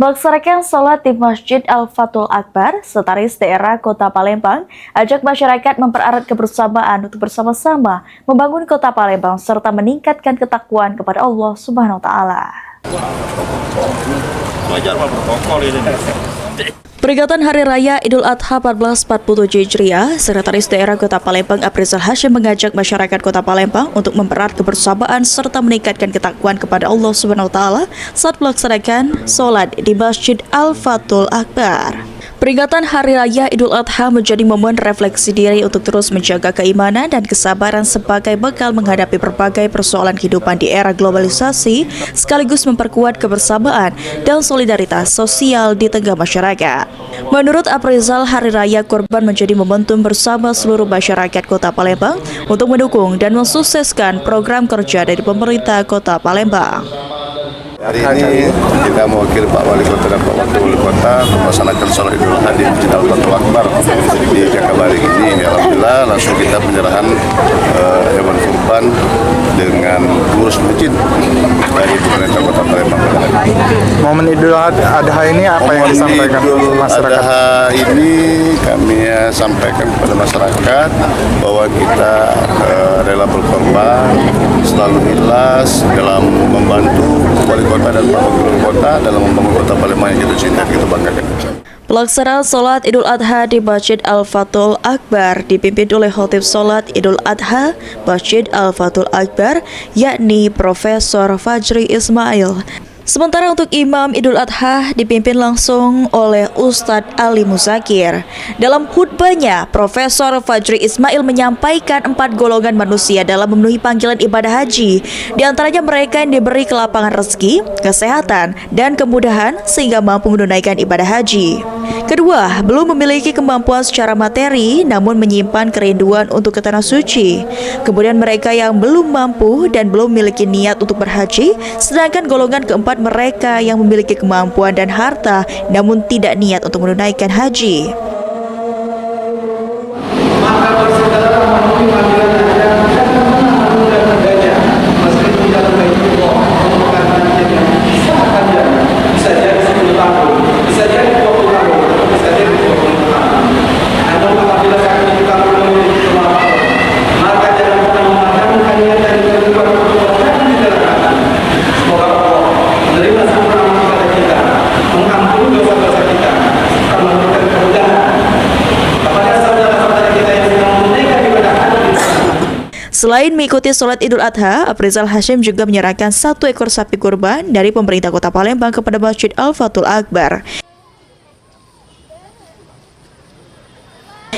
Melaksanakan sholat di Masjid Al-Fathul Akbar, Sekretaris Daerah Kota Palembang ajak masyarakat mempererat kebersamaan untuk bersama-sama membangun Kota Palembang serta meningkatkan ketakwaan kepada Allah Subhanahu wa Ta'ala. Peringatan Hari Raya Idul Adha 1447 Hijriah, Sekretaris Daerah Kota Palembang Aprizal Hashim mengajak masyarakat Kota Palembang untuk mempererat kebersamaan serta meningkatkan ketakwaan kepada Allah Subhanahu wa Ta'ala saat melaksanakan sholat di Masjid Al-Fathul Akbar. Peringatan Hari Raya Idul Adha menjadi momen refleksi diri untuk terus menjaga keimanan dan kesabaran sebagai bekal menghadapi berbagai persoalan kehidupan di era globalisasi, sekaligus memperkuat kebersamaan dan solidaritas sosial di tengah masyarakat. Menurut Aprizal, Hari Raya Kurban menjadi momentum bersama seluruh masyarakat Kota Palembang untuk mendukung dan mensukseskan program kerja dari pemerintah Kota Palembang. Hari ini kita mewakili Pak Wali Kota dan Pak Wakil Wali Kota melaksanakan sholat Idul Adha di Masjid Al-Fathul Akbar di Jakabaring ini. Alhamdulillah langsung kita penyerahan hewan kurban dengan pengurus masjid dari pemerintah Kota Palembang. Momen Idul Adha ini apa yang disampaikan masyarakat? Adha ini kami sampaikan kepada masyarakat bahwa kita rela berkorban, selalu ikhlas dalam membantu Wali Kota dan Pak Wakil Kota dalam membangun Kota Palembang yang kita cintai, kita banggakan. Pelaksanaan sholat Idul Adha di Masjid Al-Fathul Akbar dipimpin oleh Khatib Sholat Idul Adha Masjid Al-Fathul Akbar, yakni Profesor Fajri Ismail. Sementara untuk Imam Idul Adha dipimpin langsung oleh Ustadz Ali Muzakir. Dalam khutbahnya, Profesor Fajri Ismail menyampaikan 4 golongan manusia dalam memenuhi panggilan ibadah haji. Di antaranya mereka yang diberi kelapangan rezeki, kesehatan, dan kemudahan sehingga mampu menunaikan ibadah haji. Kedua, belum memiliki kemampuan secara materi namun menyimpan kerinduan untuk ke tanah suci. Kemudian mereka yang belum mampu dan belum memiliki niat untuk berhaji, sedangkan golongan keempat mereka yang memiliki kemampuan dan harta namun tidak niat untuk menunaikan haji. Selain mengikuti sholat Idul Adha, Aprizal Hashim juga menyerahkan 1 ekor sapi kurban dari pemerintah Kota Palembang kepada Masjid Al-Fathul Akbar.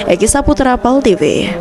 Eki Saputra, PAL TV.